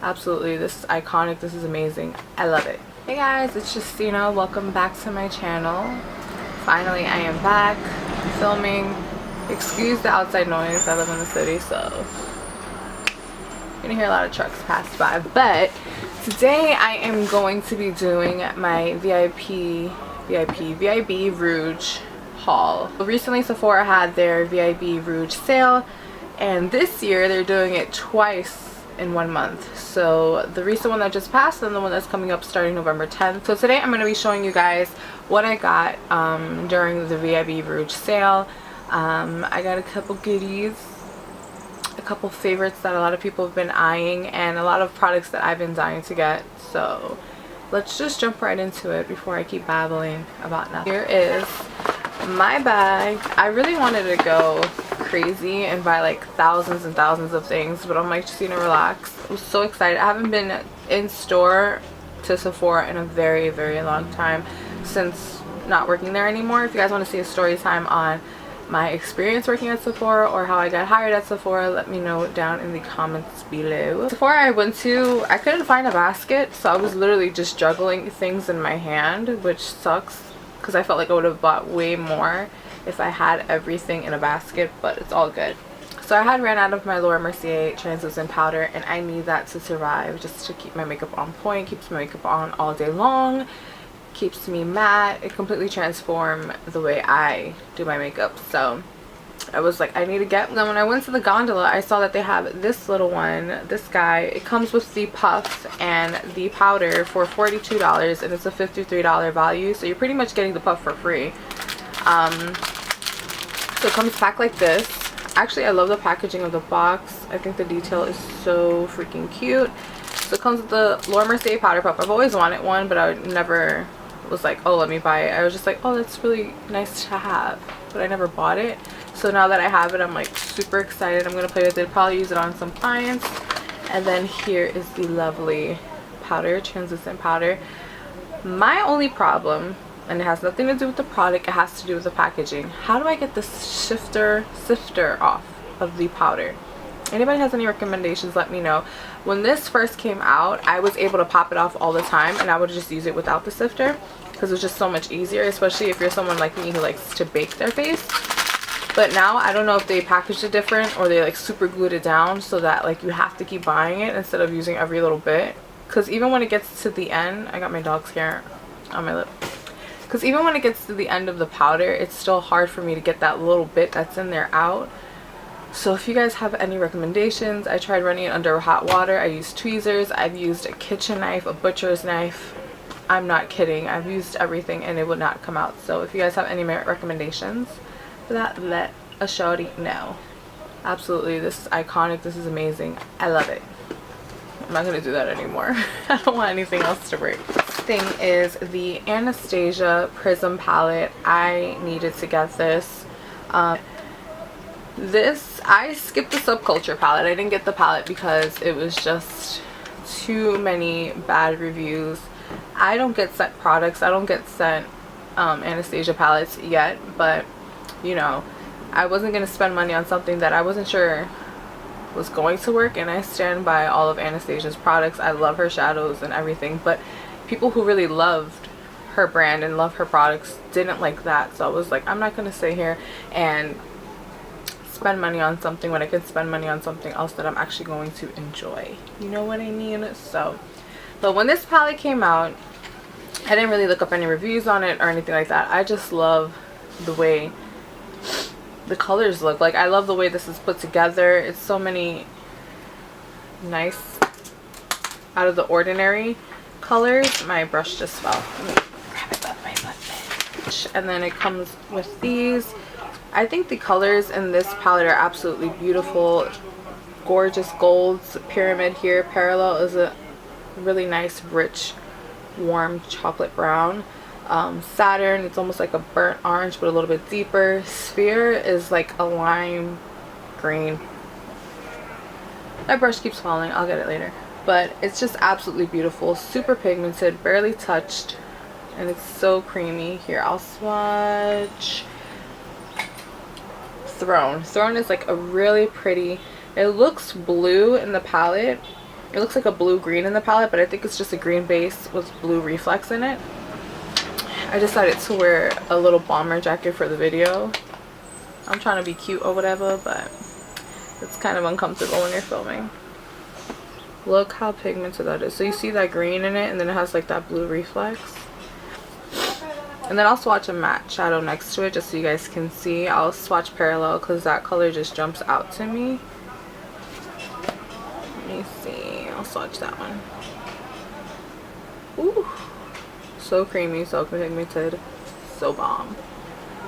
Absolutely, this is iconic. This is amazing. I love it. Hey guys, it's Justina. Welcome back to my channel. Finally, I am back filming. Excuse the outside noise. I live in the city, so you're gonna hear a lot of trucks pass by. But today I am going to be doing my VIB Rouge haul. Recently, Sephora had their VIB Rouge sale, and this year they're doing it twice in 1 month. So the recent one that just passed and the one that's coming up starting November 10th. So today I'm going to be showing you guys what I got during the VIB Rouge sale. I got a couple goodies, a couple favorites that a lot of people have been eyeing, and a lot of products that I've been dying to get. So let's just jump right into it before I keep babbling about nothing. Here is my bag. I really wanted to go crazy and buy like thousands and thousands of things, but I'm like, just relax. I'm so excited. I haven't been in store to Sephora in a very long time, since not working there anymore. If you guys want to see a story time on my experience working at Sephora or how I got hired at Sephora, let me know down in the comments below. Sephora I went to, I couldn't find a basket, so I was literally just juggling things in my hand, which sucks because I felt like I would have bought way more if I had everything in a basket, but it's all good. So I had ran out of my Mercier translucent powder, and I need that to survive, just to keep my makeup on point, keeps my makeup on all day long, keeps me matte. It completely transformed the way I do my makeup. So I was like, I need to get them. When I went to the gondola, I saw that they have this little one, this guy. It comes with the puff and the powder for $42, and it's a $53 value, so you're pretty much getting the puff for free. So it comes packed like this. Actually, I love the packaging of the box. I think the detail is so freaking cute. So it comes with the Mercier powder puff. I've always wanted one, but I never was like, oh, let me buy it. I was just like, oh, that's really nice to have, but I never bought it. So now that I have it, I'm like super excited. I'm gonna play with it, probably use it on some clients. And then here is the lovely powder, translucent powder. My only problem, and it has nothing to do with the product, it has to do with the packaging. How do I get the sifter off of the powder? Anybody has any recommendations, let me know. When this first came out, I was able to pop it off all the time, and I would just use it without the sifter because it was just so much easier, especially if you're someone like me who likes to bake their face. But now I don't know if they packaged it different or they like super glued it down so that like you have to keep buying it instead of using every little bit. Because even when it gets to the end, I got my dog's hair on my lip. Because even when it gets to the end of the powder, it's still hard for me to get that little bit that's in there out. So if you guys have any recommendations, I tried running it under hot water. I used tweezers. I've used a kitchen knife, a butcher's knife. I'm not kidding. I've used everything and it would not come out. So if you guys have any recommendations for that, let a shawty know. Absolutely, this is iconic. This is amazing. I love it. I'm not gonna do that anymore. I don't want anything else to break. Thing is the Anastasia Prism Palette. I needed to get this. I skipped the Subculture palette. I didn't get the palette because it was just too many bad reviews. I don't get sent products. I don't get sent Anastasia palettes yet, but you know, I wasn't gonna spend money on something that I wasn't sure was going to work, and I stand by all of Anastasia's products. I love her shadows and everything, but people who really loved her brand and love her products didn't like that. So I was like, I'm not gonna sit here and spend money on something when I could spend money on something else that I'm actually going to enjoy. You know what I mean? So, but when this palette came out, I didn't really look up any reviews on it or anything like that. I just love the way the colors look. Like, I love the way this is put together. It's so many nice out of the ordinary colors. My brush just fell. Let me grab it up my butt. And then it comes with these. I think the colors in this palette are absolutely beautiful. Gorgeous golds. Pyramid here. Parallel is a really nice, rich, warm chocolate brown. Saturn, it's almost like a burnt orange but a little bit deeper. Sphere is like a lime green. My brush keeps falling. I'll get it later. But it's just absolutely beautiful. Super pigmented, barely touched, and it's so creamy. Here, I'll swatch. Throne is like a really pretty, it looks blue in the palette, It looks like a blue-green in the palette, but I think it's just a green base with blue reflex in it. I decided to wear a little bomber jacket for the video. I'm trying to be cute or whatever, but it's kind of uncomfortable when you're filming. Look how pigmented that is. So you see that green in it, and then it has like that blue reflex. And then I'll swatch a matte shadow next to it just so you guys can see. I'll swatch parallel because that color just jumps out to me. Let me see. I'll swatch that one. Ooh. So creamy, so pigmented, so bomb.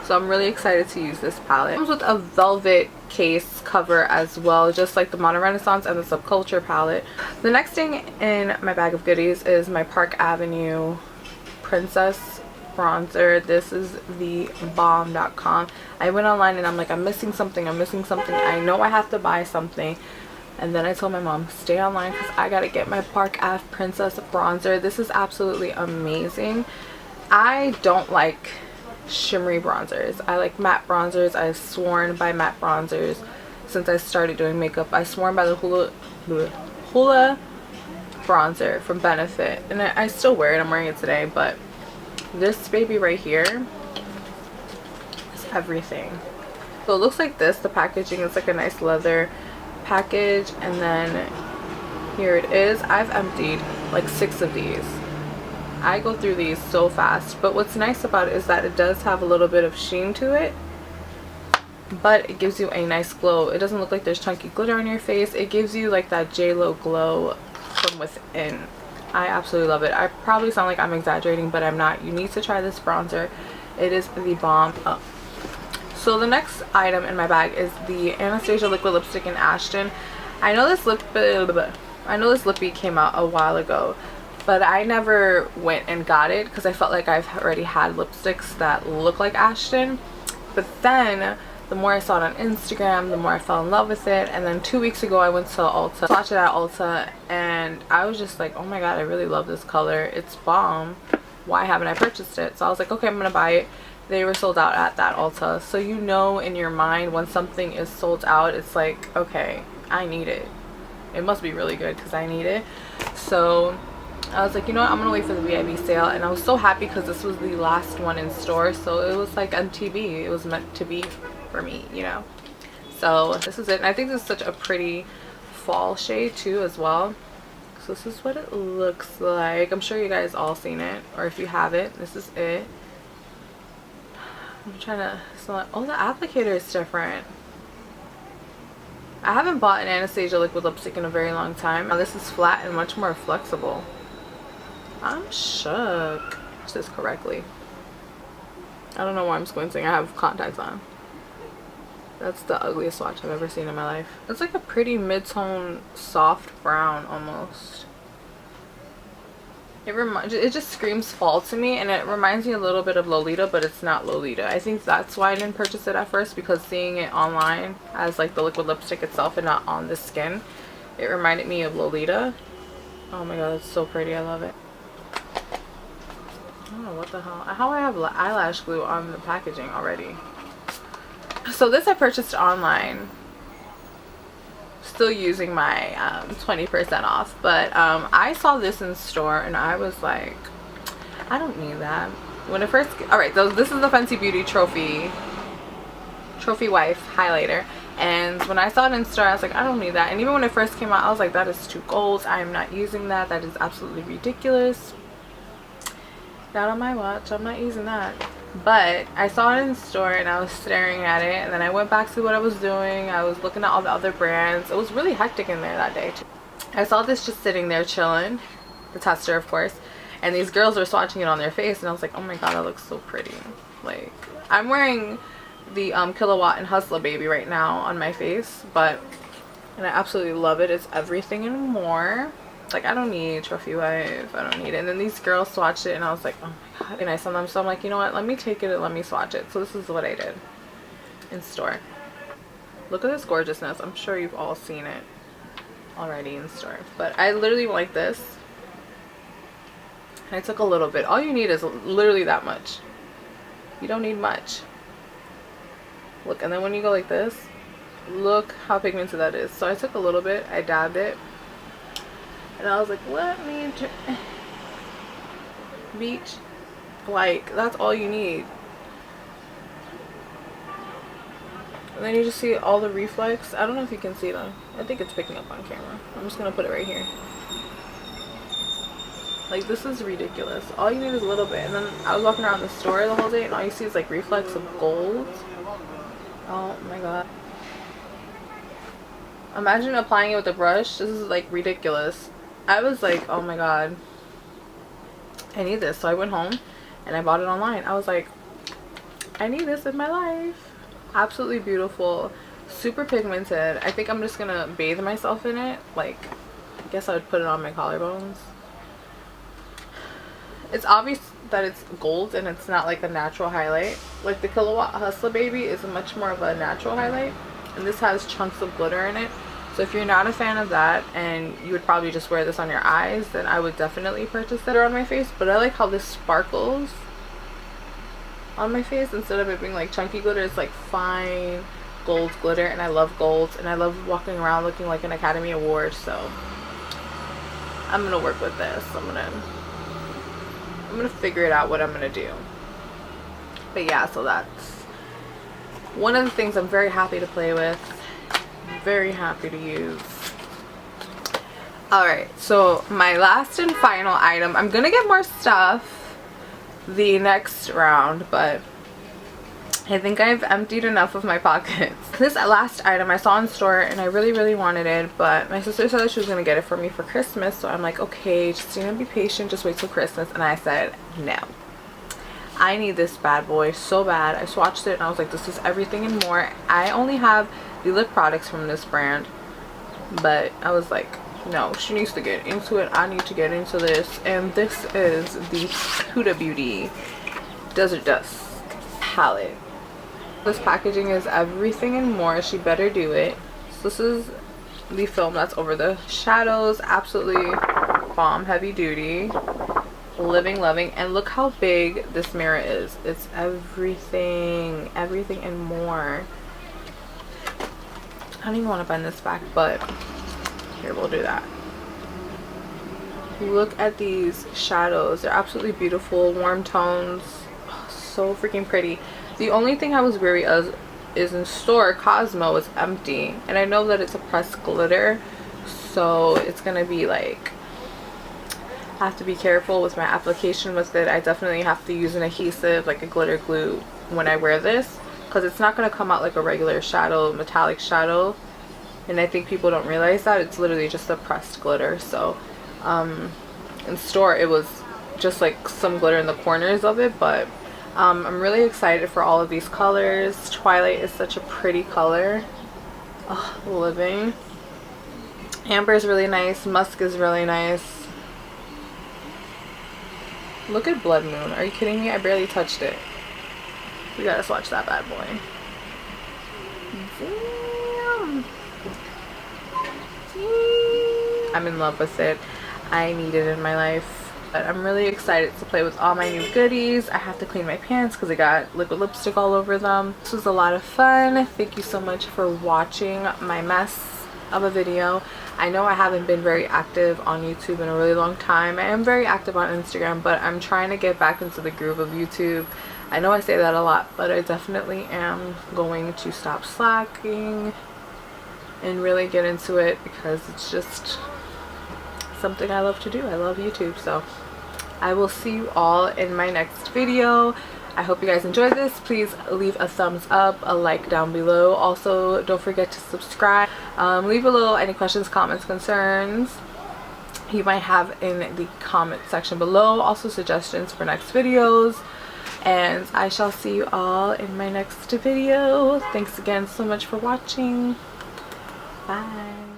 So I'm really excited to use this palette. It comes with a velvet case cover as well, just like the Modern Renaissance and the Subculture palette. The next thing in my bag of goodies is my Park Avenue Princess bronzer. This is the bomb.com. I went online and I'm like, I'm missing something, I know I have to buy something. And then I told my mom, stay online because I gotta get my Park Ave Princess bronzer. This is absolutely amazing. I don't like shimmery bronzers. I like matte bronzers. I've sworn by matte bronzers since I started doing makeup. I sworn by the Huda bronzer from Benefit, and I still wear it. I'm wearing it today, but this baby right here is everything. So it looks like this. The packaging is like a nice leather package, and then here it is. I've emptied like 6 of these. I go through these so fast, but what's nice about it is that it does have a little bit of sheen to it, but it gives you a nice glow. It doesn't look like there's chunky glitter on your face. It gives you like that J-Lo glow from within. I absolutely love it. I probably sound like I'm exaggerating, but I'm not. You need to try this bronzer. It is the bomb. So the next item in my bag is the Anastasia liquid lipstick in Ashton. I know this lippy came out a while ago, but I never went and got it because I felt like I've already had lipsticks that look like Ashton. But then the more I saw it on Instagram, the more I fell in love with it. And then 2 weeks ago I went to Ulta, swatched it at Ulta, and I was just like, oh my god, I really love this color. It's bomb. Why haven't I purchased it? So I was like, okay, I'm gonna buy it. They were sold out at that Ulta. So you know in your mind when something is sold out, it's like, okay, I need it. It must be really good because I need it. So I was like, you know what, I'm gonna wait for the VIB sale. And I was so happy because this was the last one in store, so it was like MTV. It was meant to be for me, you know. So this is it, and I think this is such a pretty fall shade too as well. So this is what it looks like. I'm sure you guys all seen it, or if you haven't, this is it. I'm trying to smell it. Oh, the applicator is different. I haven't bought an Anastasia liquid lipstick in a very long time. Now this is flat and much more flexible. I'm shook. Watch this correctly. I don't know why I'm squinting. I have contacts on. That's the ugliest swatch I've ever seen in my life. It's like a pretty mid-tone soft brown almost. It just screams fall to me, and it reminds me a little bit of Lolita, but it's not Lolita. I think that's why I didn't purchase it at first, because seeing it online as like the liquid lipstick itself and not on the skin, it reminded me of Lolita. Oh my god, it's so pretty. I love it. I don't know what the hell. How I have eyelash glue on the packaging already. So this I purchased online. Still using my 20% off, but I saw this in store and I was like, I don't need that. When it first, alright, so this is the Fenty Beauty Trophy Wife highlighter, and when I saw it in store I was like, I don't need that. And even when it first came out I was like, that is too gold. I am not using that. That is absolutely ridiculous. Not on my watch. I'm not using that. But I saw it in store and I was staring at it, and then I went back to what I was doing. I was looking at all the other brands. It was really hectic in there that day too. I saw this just sitting there chilling, the tester of course, and these girls were swatching it on their face, and I was like, oh my god, that looks so pretty. Like, I'm wearing the Kilowatt and Hustler baby right now on my face, and I absolutely love it. It's everything and more. Like, I don't need Trophy Wife. I don't need it. And then these girls swatched it and I was like, oh my god. And I saw them, so I'm like, you know what, let me take it and let me swatch it. So this is what I did in store. Look at this gorgeousness. I'm sure you've all seen it already in store, but I literally went like this and I took a little bit. All you need is literally that much. You don't need much. Look, and then when you go like this, look how pigmented that is. So I took a little bit, I dabbed it, And I was like, let me beach. Like, that's all you need. And then you just see all the reflex. I don't know if you can see them. I think it's picking up on camera. I'm just gonna put it right here. Like, this is ridiculous. All you need is a little bit. And then I was walking around the store the whole day and all you see is like reflex of gold. Oh my god. Imagine applying it with a brush. This is like ridiculous. I was like, oh my god, I need this. So I went home and I bought it online. I was like, I need this in my life. Absolutely beautiful, super pigmented. I think I'm just gonna bathe myself in it. Like, I guess I would put it on my collarbones. It's obvious that it's gold and it's not like a natural highlight. Like the Kilowatt Hustler Baby is much more of a natural highlight, and this has chunks of glitter in it. So if you're not a fan of that and you would probably just wear this on your eyes, then I would definitely purchase it on my face. But I like how this sparkles on my face instead of it being like chunky glitter. It's like fine gold glitter, and I love gold, and I love walking around looking like an Academy Award. So I'm gonna work with this. I'm gonna figure it out what I'm gonna do. But yeah, so that's one of the things I'm very happy to play with, very happy to use. Alright, so my last and final item, I'm gonna get more stuff the next round, but I think I've emptied enough of my pockets. This last item I saw in store and I really wanted it, but my sister said that she was gonna get it for me for Christmas, so I'm like, okay, just be patient, just wait till Christmas. And I said no, I need this bad boy so bad. I swatched it and I was like, this is everything and more. I only have the lip products from this brand, but I was like, no, she needs to get into it. I need to get into this. And this is the Huda Beauty Desert Dusk palette. This packaging is everything and more. She better do it. So this is the film that's over the shadows. Absolutely bomb, heavy duty, living, loving. And look how big this mirror is. It's everything and more. I don't even want to bend this back, but here, we'll do that. Look at these shadows. They're absolutely beautiful, warm tones. Oh, so freaking pretty. The only thing I was wary of is in store, Cosmo is empty. And I know that it's a pressed glitter, so it's gonna be like, I have to be careful with my application with it. I definitely have to use an adhesive, like a glitter glue, when I wear this, because it's not gonna come out like a regular shadow, metallic shadow. And I think people don't realize that it's literally just a pressed glitter. So in store it was just like some glitter in the corners of it, but I'm really excited for all of these colors. Twilight is such a pretty color. Oh, living. Amber is really nice. Musk is really nice. Look at Blood Moon. Are you kidding me? I barely touched it. We gotta swatch that bad boy. Damn. I'm in love with it. I need it in my life. But I'm really excited to play with all my new goodies. I have to clean my pants because I got liquid lipstick all over them. This was a lot of fun. Thank you so much for watching my mess of a video. I know I haven't been very active on YouTube in a really long time. I am very active on Instagram, but I'm trying to get back into the groove of YouTube. I know I say that a lot, but I definitely am going to stop slacking and really get into it because it's just something I love to do. I love YouTube. So I will see you all in my next video. I hope you guys enjoyed this. Please leave a thumbs up, a like down below. Also, don't forget to subscribe. Leave below any questions, comments, concerns you might have in the comment section below. Also suggestions for next videos. And I shall see you all in my next video. Thanks again so much for watching. Bye.